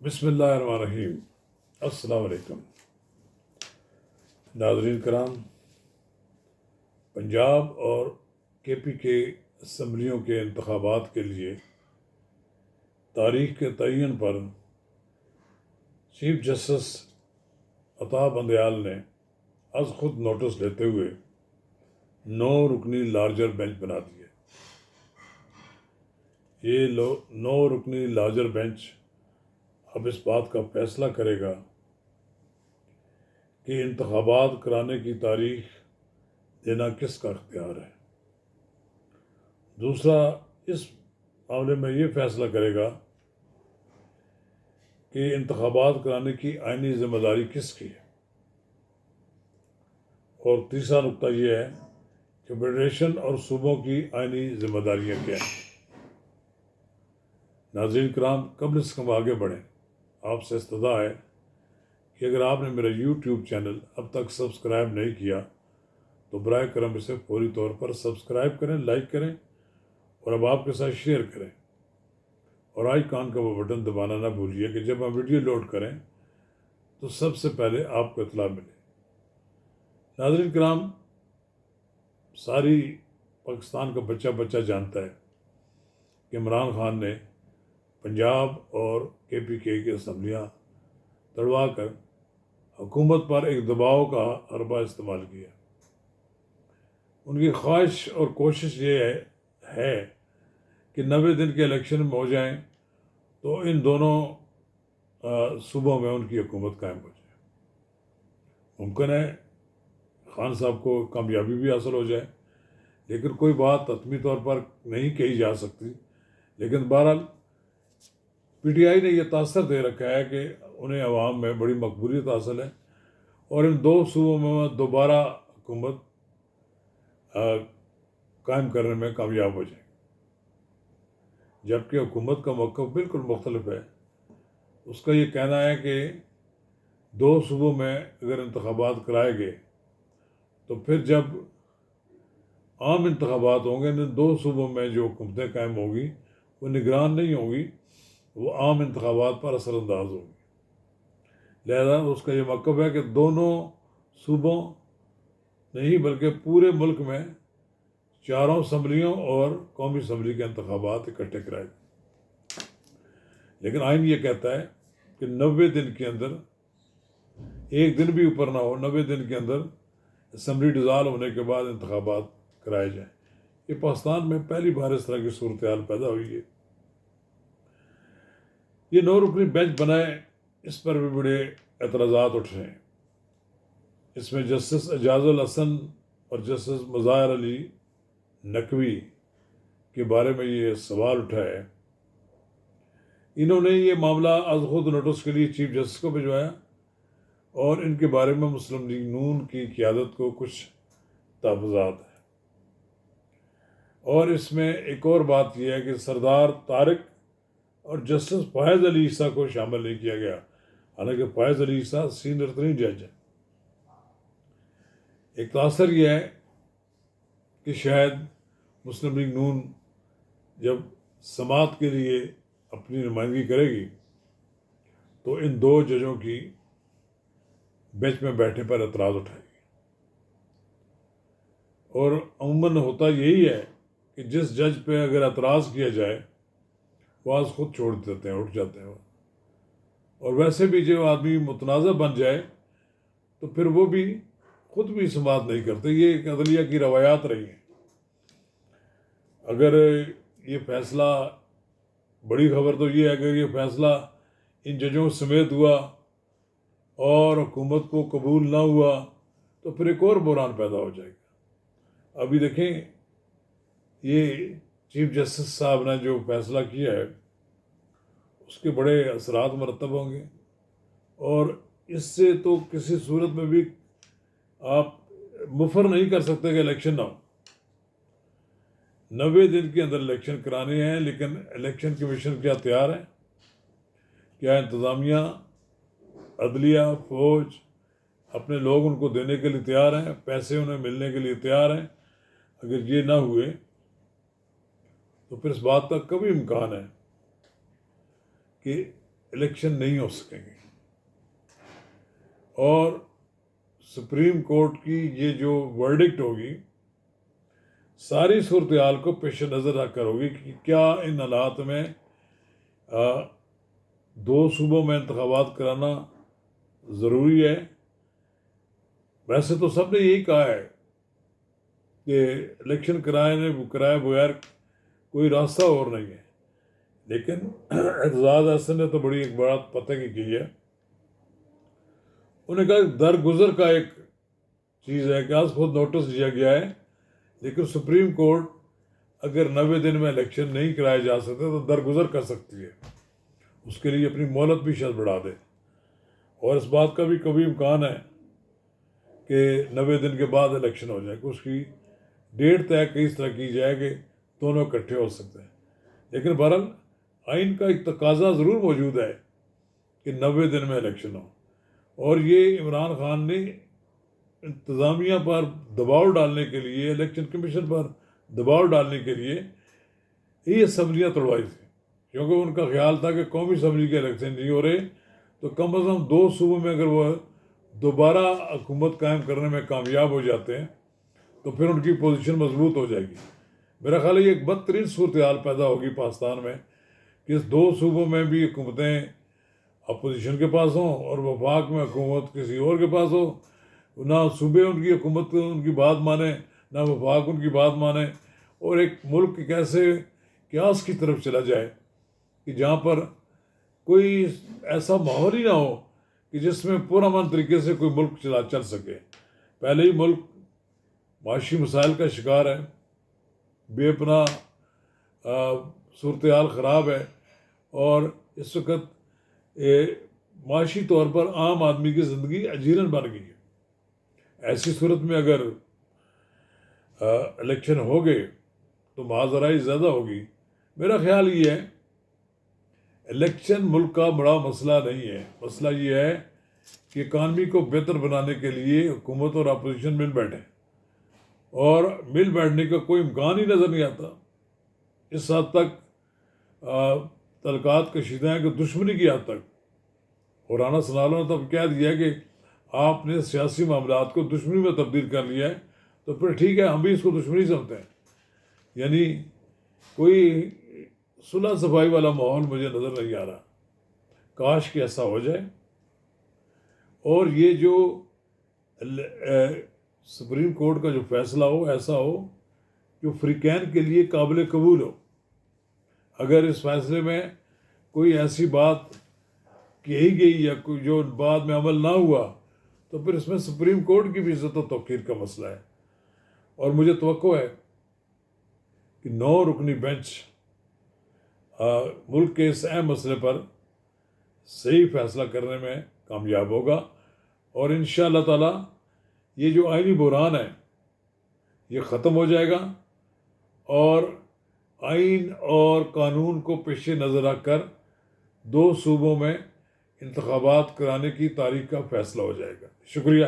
بسم اللہ الرحمن الرحیم۔ السلام علیکم ناظرین کرام، پنجاب اور کے پی کے اسمبلیوں کے انتخابات کے لیے تاریخ کے تعین پر چیف جسٹس عطا بندیال نے از خود نوٹس لیتے ہوئے 9 رکنی لارجر بینچ بنا دیے۔ یہ 9 رکنی لارجر بینچ اب اس بات کا فیصلہ کرے گا کہ انتخابات کرانے کی تاریخ دینا کس کا اختیار ہے۔ دوسرا، اس معاملے میں یہ فیصلہ کرے گا کہ انتخابات کرانے کی آئینی ذمہ داری کس کی ہے۔ اور تیسرا نقطہ یہ ہے کہ فیڈریشن اور صوبوں کی آئینی ذمہ داریاں کیا ہیں۔ ناظرین کرام، قبل از کم آگے بڑھیں، آپ سے استدعا ہے کہ اگر آپ نے میرا یوٹیوب چینل اب تک سبسکرائب نہیں کیا تو برائے کرم اسے فوری طور پر سبسکرائب کریں، لائک کریں اور اب آپ کے ساتھ شیئر کریں، اور آئیکن کا وہ بٹن دبانا نہ بھولیے کہ جب ہم ویڈیو لوڈ کریں تو سب سے پہلے آپ کو اطلاع ملے۔ ناظرین کرام، ساری پاکستان کا بچہ بچہ جانتا ہے کہ عمران خان نے پنجاب اور کے پی کے اسمبلیاں تڑوا کر حکومت پر ایک دباؤ کا حربہ استعمال کیا۔ ان کی خواہش اور کوشش یہ ہے کہ 90 دن کے الیکشن میں ہو جائیں تو ان دونوں صوبوں میں ان کی حکومت قائم ہو جائے۔ ممکن ہے خان صاحب کو کامیابی بھی حاصل ہو جائے، لیکن کوئی بات حتمی طور پر نہیں کہی جا سکتی۔ لیکن بہرحال پی ٹی آئی نے یہ تاثر دے رکھا ہے کہ انہیں عوام میں بڑی مقبولیت حاصل ہے اور ان 2 صوبوں میں دوبارہ حکومت قائم کرنے میں کامیاب ہو جائے، جبکہ حکومت کا موقف بالکل مختلف ہے۔ اس کا یہ کہنا ہے کہ 2 صوبوں میں اگر انتخابات کرائے گئے تو پھر جب عام انتخابات ہوں گے ان 2 صوبوں میں جو حکومتیں قائم ہوں گی وہ نگران نہیں ہوں گی، وہ عام انتخابات پر اثر انداز ہوگی۔ لہذا اس کا یہ موقف ہے کہ دونوں صوبوں نہیں بلکہ پورے ملک میں 4 اسمبلیوں اور قومی اسمبلی کے انتخابات اکٹھے کرائے گئے۔ لیکن آئین یہ کہتا ہے کہ 90 دن کے اندر، ایک دن بھی اوپر نہ ہو، 90 دن کے اندر اسمبلی ڈیزالو ہونے کے بعد انتخابات کرائے جائیں۔ یہ پاکستان میں پہلی بار اس طرح کی صورتحال پیدا ہوئی ہے۔ یہ 9 رکنی بینچ بنائے، اس پر بھی بڑے اعتراضات اٹھ رہے ہیں۔ اس میں جسٹس اعجاز الحسن اور جسٹس مظاہر علی نقوی کے بارے میں یہ سوال اٹھا ہے۔ انہوں نے یہ معاملہ از خود نوٹس کے لیے چیف جسٹس کو بھجوایا اور ان کے بارے میں مسلم لیگ نون کی قیادت کو کچھ تحفظات ہیں۔ اور اس میں ایک اور بات یہ ہے کہ سردار طارق اور جسٹس فائز علی عیسیٰ کو شامل نہیں کیا گیا، حالانکہ فائز علی عیسیٰ سینئر ترین جج ہیں۔ ایک تاثر یہ ہے کہ شاید مسلم لیگ نون جب سماعت کے لیے اپنی نمائندگی کرے گی تو ان 2 ججوں کی بینچ میں بیٹھنے پر اعتراض اٹھائے گی، اور عموماً ہوتا یہی ہے کہ جس جج پہ اگر اعتراض کیا جائے وہ آج خود چھوڑ دیتے ہیں، اٹھ جاتے ہیں۔ اور ویسے بھی جو آدمی متنازع بن جائے تو پھر وہ بھی خود بھی سماعت نہیں کرتے۔ یہ ایک عدلیہ کی روایات رہی ہیں۔ اگر یہ فیصلہ، بڑی خبر تو یہ ہے کہ اگر یہ فیصلہ ان ججوں سمیت ہوا اور حکومت کو قبول نہ ہوا تو پھر ایک اور بحران پیدا ہو جائے گا۔ ابھی دیکھیں، یہ چیف جسٹس صاحب نے جو فیصلہ کیا ہے اس کے بڑے اثرات مرتب ہوں گے، اور اس سے تو کسی صورت میں بھی آپ مفر نہیں کر سکتے کہ الیکشن نہ ہو۔ 90 دن کے اندر الیکشن کرانے ہیں، لیکن الیکشن کمیشن کیا تیار ہے؟ کیا انتظامیہ، عدلیہ، فوج، اپنے لوگ ان کو دینے کے لیے تیار ہیں؟ پیسے انہیں ملنے کے لیے تیار ہیں؟ اگر یہ نہ ہوئے تو پھر اس بات کا کبھی امکان ہے کہ الیکشن نہیں ہو سکیں گے. اور سپریم کورٹ کی یہ جو ورڈکٹ ہوگی ساری صورتحال کو پیش نظر رکھ کر ہوگی کہ کیا ان حالات میں 2 صوبوں میں انتخابات کرانا ضروری ہے. ویسے تو سب نے یہی کہا ہے کہ الیکشن کرائے بغیر کوئی راستہ اور نہیں ہے، لیکن اعتزاز احسن نے تو بڑی ایک بات پتہ کی ہے. انہوں نے کہا کہ درگزر کا ایک چیز ہے کہ آج خود نوٹس دیا گیا ہے، لیکن سپریم کورٹ اگر 90 دن میں الیکشن نہیں کرائے جا سکتے تو درگزر کر سکتی ہے، اس کے لیے اپنی مہلت بھی شاید بڑھا دے. اور اس بات کا بھی کبھی امکان ہے کہ 90 دن کے بعد الیکشن ہو جائے، کہ اس کی ڈیٹ طے کس طرح کی جائے کہ دونوں اکٹھے ہو سکتے ہیں. لیکن بہرحال آئین کا ایک تقاضا ضرور موجود ہے کہ 90 دن میں الیکشن ہو. اور یہ عمران خان نے انتظامیہ پر دباؤ ڈالنے کے لیے، الیکشن کمیشن پر دباؤ ڈالنے کے لیے یہ اسمبلیاں توڑوائی تھیں، کیونکہ ان کا خیال تھا کہ قومی اسمبلی کے الیکشن نہیں ہو رہے تو کم از کم 2 صوبوں میں اگر وہ دوبارہ حکومت قائم کرنے میں کامیاب ہو جاتے ہیں تو پھر ان کی پوزیشن مضبوط ہو جائے گی. میرا خیال ہے یہ ایک بدترین صورتحال پیدا ہوگی پاکستان میں کہ اس 2 صوبوں میں بھی حکومتیں اپوزیشن کے پاس ہوں اور وفاق میں حکومت کسی اور کے پاس ہو. نہ صوبے ان کی حکومت ان کی بات مانے، نہ وفاق ان کی بات مانے، اور ایک ملک ایک ایسے قیاس کی طرف چلا جائے کہ جہاں پر کوئی ایسا ماحول ہی نہ ہو کہ جس میں پرامن طریقے سے کوئی ملک چل سکے. پہلے ہی ملک معاشی مسائل کا شکار ہے، بے پناہ صورتحال خراب ہے، اور اس وقت معاشی طور پر عام آدمی کی زندگی اجیرن بن گئی ہے. ایسی صورت میں اگر الیکشن ہو گئے تو معذرائی زیادہ ہوگی. میرا خیال یہ ہے الیکشن ملک کا بڑا مسئلہ نہیں ہے. مسئلہ یہ ہے کہ اکانومی کو بہتر بنانے کے لیے حکومت اور اپوزیشن مل بیٹھیں، اور مل بیٹھنے کا کوئی امکان ہی نظر نہیں آتا. اس حد تک تعلقات کشیدہ ہیں کہ دشمنی کی حد تک. اور رانا سنالوں نے تو کہہ دیا کہ آپ نے سیاسی معاملات کو دشمنی میں تبدیل کر لیا ہے، تو پھر ٹھیک ہے، ہم بھی اس کو دشمنی سمجھتے ہیں. یعنی کوئی صلح صفائی والا ماحول مجھے نظر نہیں آ رہا. کاش کہ ایسا ہو جائے اور یہ جو سپریم کورٹ کا جو فیصلہ ہو ایسا ہو جو فریقین کے لیے قابل قبول ہو. اگر اس فیصلے میں کوئی ایسی بات کہی گئی یا کوئی جو بعد میں عمل نہ ہوا تو پھر اس میں سپریم کورٹ کی بھی عزت و توقیر کا مسئلہ ہے. اور مجھے توقع ہے کہ 9 رکنی بینچ ملک کے اس اہم مسئلے پر صحیح فیصلہ کرنے میں کامیاب ہوگا، اور انشاءاللہ تعالی یہ جو آئینی بحران ہے یہ ختم ہو جائے گا، اور آئین اور قانون کو پیش نظر رکھ کر 2 صوبوں میں انتخابات کرانے کی تاریخ کا فیصلہ ہو جائے گا. شکریہ.